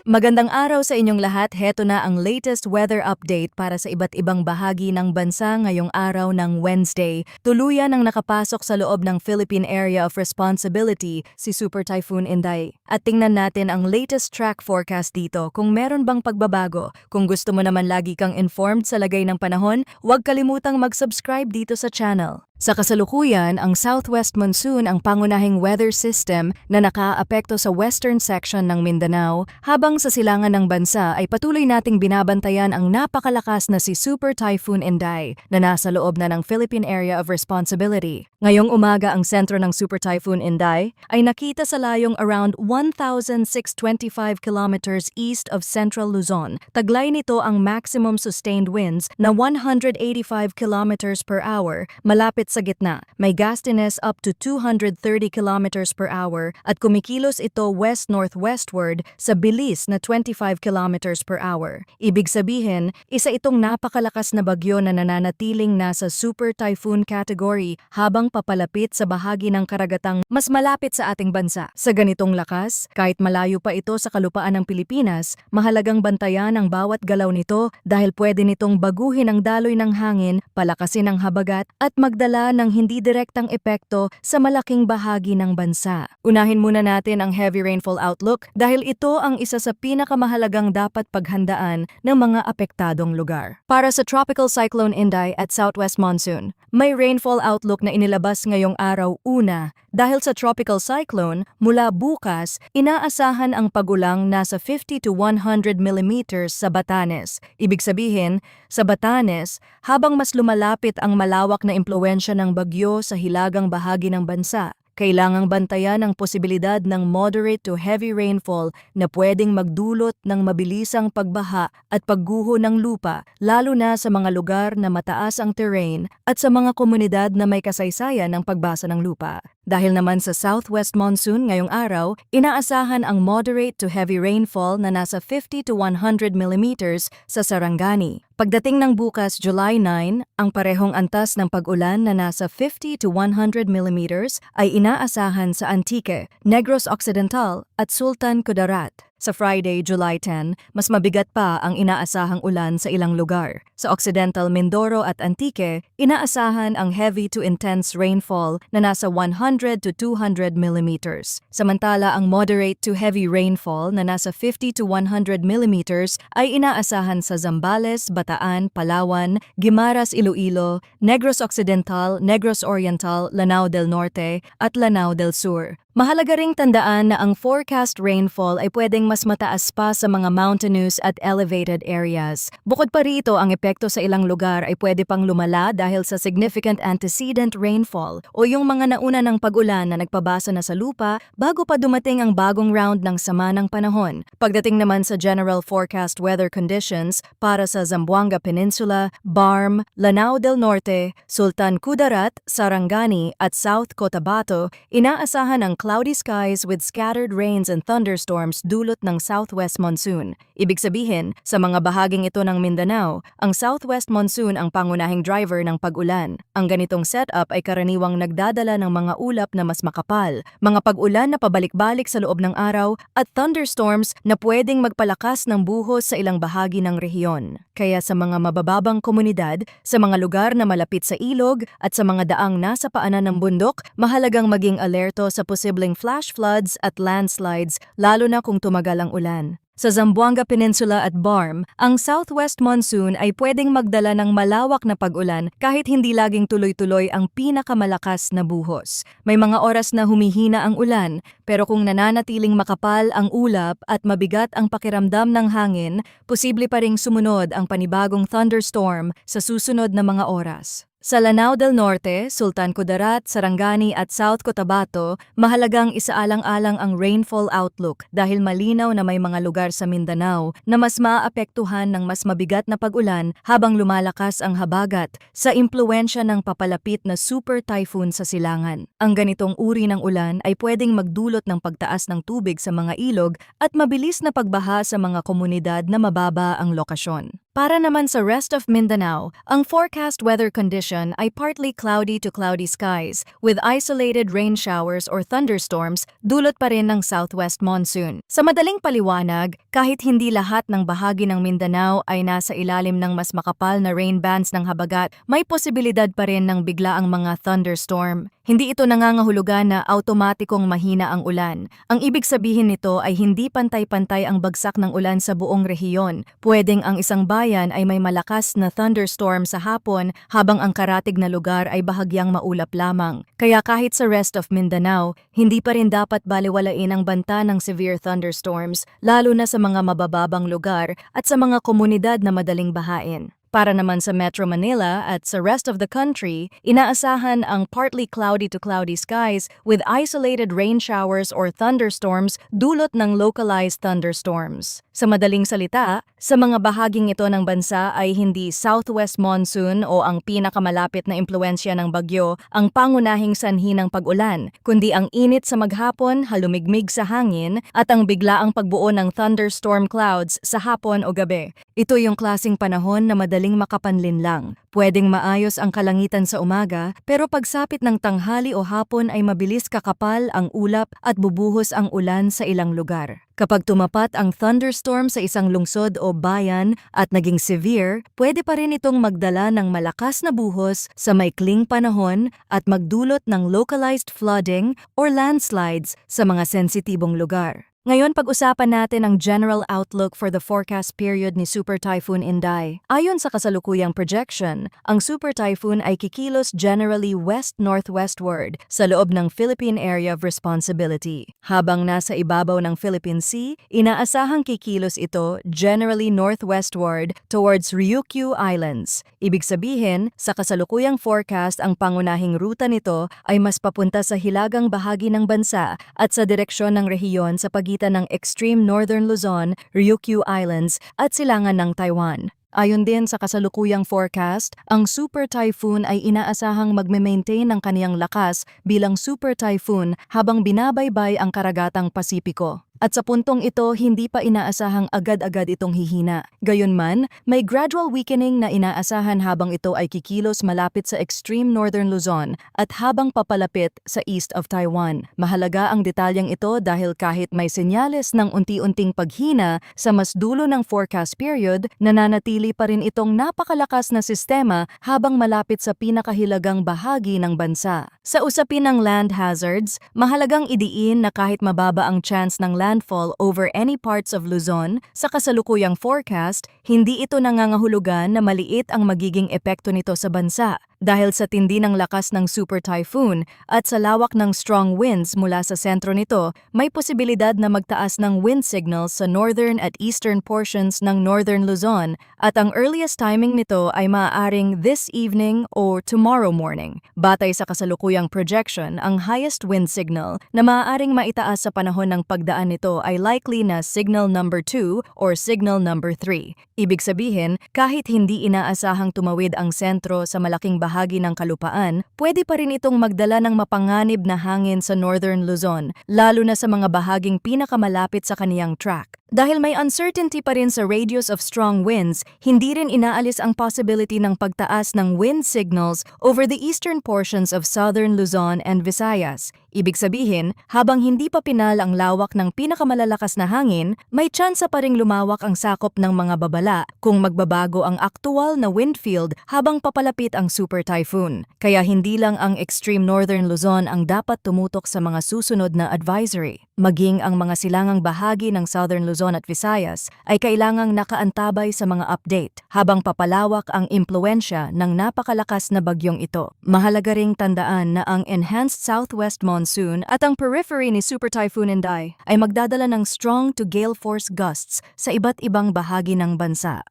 Magandang araw sa inyong lahat. Heto na ang latest weather update para sa iba't ibang bahagi ng bansa ngayong araw ng Wednesday. Tuluyan ang nakapasok sa loob ng Philippine Area of Responsibility si Super Typhoon Inday. At tingnan natin ang latest track forecast dito kung meron bang pagbabago. Kung gusto mo naman lagi kang informed sa lagay ng panahon, huwag kalimutang mag-subscribe dito sa channel. Sa kasalukuyan, ang southwest monsoon ang pangunahing weather system na nakaapekto sa western section ng Mindanao, habang sa silangan ng bansa ay patuloy nating binabantayan ang napakalakas na si Super Typhoon Inday na nasa loob na ng Philippine Area of Responsibility. Ngayong umaga ang sentro ng Super Typhoon Inday ay nakita sa layong around 1,625 kilometers east of central Luzon. Taglay nito ang maximum sustained winds na 185 kilometers per hour malapit sa gitna. May gustiness up to 230 kilometers per hour at kumikilos ito west-northwestward sa bilis na 25 kilometers per hour. Ibig sabihin, isa itong napakalakas na bagyo na nananatiling nasa super typhoon category habang papalapit sa bahagi ng karagatang mas malapit sa ating bansa. Sa ganitong lakas, kahit malayo pa ito sa kalupaan ng Pilipinas, mahalagang bantayan ang bawat galaw nito dahil pwede nitong baguhin ang daloy ng hangin, palakasin ang habagat at magdala ng hindi direktang epekto sa malaking bahagi ng bansa. Unahin muna natin ang heavy rainfall outlook dahil ito ang isa sa pinakamahalagang dapat paghandaan ng mga apektadong lugar. Para sa Tropical Cyclone Inday at Southwest Monsoon, may rainfall outlook na inilabas ngayong araw una. Dahil sa tropical cyclone, mula bukas, inaasahan ang pagulang nasa 50 to 100 millimeters sa Batanes. Ibig sabihin, sa Batanes, habang mas lumalapit ang malawak na impluwensya ng bagyo sa hilagang bahagi ng bansa, kailangang bantayan ang posibilidad ng moderate to heavy rainfall na pwedeng magdulot ng mabilisang pagbaha at pagguho ng lupa, lalo na sa mga lugar na mataas ang terrain at sa mga komunidad na may kasaysayan ng pagbasa ng lupa. Dahil naman sa southwest monsoon ngayong araw, inaasahan ang moderate to heavy rainfall na nasa 50 to 100 millimeters sa Sarangani. Pagdating ng bukas, July 9, ang parehong antas ng pag-ulan na nasa 50 to 100 millimeters ay inaasahan sa Antique, Negros Occidental at Sultan Kudarat. Sa Friday, July 10, mas mabigat pa ang inaasahang ulan sa ilang lugar. Sa Occidental Mindoro at Antique, inaasahan ang heavy to intense rainfall na nasa 100 to 200 millimeters. Samantala, ang moderate to heavy rainfall na nasa 50 to 100 millimeters ay inaasahan sa Zambales, Bataan, Palawan, Guimaras, Iloilo, Negros Occidental, Negros Oriental, Lanao del Norte at Lanao del Sur. Mahalaga ring tandaan na ang forecast rainfall ay pwedeng mas mataas pa sa mga mountainous at elevated areas. Bukod pa rito, ang epekto sa ilang lugar ay pwede pang lumala dahil sa significant antecedent rainfall o yung mga nauna ng pag-ulan na nagpabasa na sa lupa bago pa dumating ang bagong round ng sama ng panahon. Pagdating naman sa general forecast weather conditions para sa Zamboanga Peninsula, Barm, Lanao del Norte, Sultan Kudarat, Sarangani at South Cotabato, inaasahan ang cloudy skies with scattered rains and thunderstorms dulot ng southwest monsoon. Ibig sabihin, sa mga bahaging ito ng Mindanao, ang southwest monsoon ang pangunahing driver ng pag-ulan. Ang ganitong setup ay karaniwang nagdadala ng mga ulap na mas makapal, mga pag-ulan na pabalik-balik sa loob ng araw, at thunderstorms na pwedeng magpalakas ng buhos sa ilang bahagi ng rehiyon. Kaya sa mga mabababang komunidad, sa mga lugar na malapit sa ilog at sa mga daang nasa paanan ng bundok, mahalagang maging alerto sa posibleng flash floods at landslides lalo na kung tumagal ang ulan. Sa Zamboanga Peninsula at Barm, ang southwest monsoon ay pwedeng magdala ng malawak na pag-ulan kahit hindi laging tuloy-tuloy ang pinakamalakas na buhos. May mga oras na humihina ang ulan, pero kung nananatiling makapal ang ulap at mabigat ang pakiramdam ng hangin, posible pa ring sumunod ang panibagong thunderstorm sa susunod na mga oras. Sa Lanao del Norte, Sultan Kudarat, Sarangani at South Cotabato, mahalagang isaalang-alang ang rainfall outlook dahil malinaw na may mga lugar sa Mindanao na mas maaapektuhan ng mas mabigat na pag-ulan habang lumalakas ang habagat sa impluwensya ng papalapit na super typhoon sa silangan. Ang ganitong uri ng ulan ay pwedeng magdulot ng pagtaas ng tubig sa mga ilog at mabilis na pagbaha sa mga komunidad na mababa ang lokasyon. Para naman sa rest of Mindanao, ang forecast weather condition condition ay partly cloudy to cloudy skies with isolated rain showers or thunderstorms dulot pa rin ng southwest monsoon. Sa madaling paliwanag, kahit hindi lahat ng bahagi ng Mindanao ay nasa ilalim ng mas makapal na rain bands ng habagat, may posibilidad pa rin ng biglaang mga thunderstorm. Hindi ito nangangahulugan na automatikong mahina ang ulan. Ang ibig sabihin nito ay hindi pantay-pantay ang bagsak ng ulan sa buong rehiyon. Pwedeng ang isang bayan ay may malakas na thunderstorm sa hapon habang ang karatig na lugar ay bahagyang maulap lamang. Kaya kahit sa rest of Mindanao, hindi pa rin dapat balewalain ang banta ng severe thunderstorms, lalo na sa mga mabababang lugar at sa mga komunidad na madaling bahain. Para naman sa Metro Manila at sa rest of the country, inaasahan ang partly cloudy to cloudy skies with isolated rain showers or thunderstorms dulot ng localized thunderstorms. Sa madaling salita, sa mga bahaging ito ng bansa ay hindi southwest monsoon o ang pinakamalapit na impluensya ng bagyo ang pangunahing sanhi ng pag-ulan, kundi ang init sa maghapon, halumigmig sa hangin at ang biglaang pagbuo ng thunderstorm clouds sa hapon o gabi. Ito yung klaseng panahon na madaling makapanlin lang. Pwedeng maayos ang kalangitan sa umaga, pero pagsapit ng tanghali o hapon ay mabilis kakapal ang ulap at bubuhos ang ulan sa ilang lugar. Kapag tumapat ang thunderstorm sa isang lungsod o bayan at naging severe, pwede pa rin itong magdala ng malakas na buhos sa maikling panahon at magdulot ng localized flooding or landslides sa mga sensitibong lugar. Ngayon pag-usapan natin ang general outlook for the forecast period ni Super Typhoon Inday. Ayon sa kasalukuyang projection, ang Super Typhoon ay kikilos generally west-northwestward sa loob ng Philippine Area of Responsibility. Habang nasa ibabaw ng Philippine Sea, inaasahang kikilos ito generally northwestward towards Ryukyu Islands. Ibig sabihin, sa kasalukuyang forecast ang pangunahing ruta nito ay mas papunta sa hilagang bahagi ng bansa at sa direksyon ng rehiyon sa pagitan ng extreme northern Luzon, Ryukyu Islands at silangan ng Taiwan. Ayon din sa kasalukuyang forecast, ang Super Typhoon ay inaasahang magme-maintain ng kaniyang lakas bilang Super Typhoon habang binabaybay ang karagatang Pasipiko. At sa puntong ito, hindi pa inaasahang agad-agad itong hihina. Gayunman, may gradual weakening na inaasahan habang ito ay kikilos malapit sa extreme northern Luzon at habang papalapit sa east of Taiwan. Mahalaga ang detalyeng ito dahil kahit may senyales ng unti-unting paghina sa mas dulo ng forecast period, nananatili pa rin itong napakalakas na sistema habang malapit sa pinakahilagang bahagi ng bansa. Sa usapin ng land hazards, mahalagang idiin na kahit mababa ang chance ng landfall over any parts of Luzon, sa kasalukuyang forecast, hindi ito nangangahulugan na maliit ang magiging epekto nito sa bansa. Dahil sa tindi ng lakas ng Super Typhoon at sa lawak ng strong winds mula sa sentro nito, may posibilidad na magtaas ng wind signals sa northern at eastern portions ng northern Luzon at ang earliest timing nito ay maaaring this evening or tomorrow morning. Batay sa kasalukuyang projection, ang highest wind signal na maaaring maitaas sa panahon ng pagdaan nito ay likely na signal number 2 or signal number 3. Ibig sabihin, kahit hindi inaasahang tumawid ang sentro sa malaking bahagi ng kalupaan, pwede pa rin itong magdala ng mapanganib na hangin sa northern Luzon, lalo na sa mga bahaging pinakamalapit sa kaniyang track. Dahil may uncertainty pa rin sa radius of strong winds, hindi rin inaalis ang possibility ng pagtaas ng wind signals over the eastern portions of southern Luzon and Visayas. Ibig sabihin, habang hindi pa pinal ang lawak ng pinakamalalakas na hangin, may tsansa pa ring lumawak ang sakop ng mga babala kung magbabago ang aktual na wind field habang papalapit ang Super Typhoon. Kaya hindi lang ang extreme northern Luzon ang dapat tumutok sa mga susunod na advisory. Maging ang mga silangang bahagi ng southern Luzon at Visayas ay kailangang nakaantabay sa mga update habang papalawak ang impluensya ng napakalakas na bagyong ito. Mahalaga ring tandaan na ang enhanced southwest monsoon at ang periphery ni Super Typhoon Inday ay magdadala ng strong to gale force gusts sa iba't ibang bahagi ng bansa.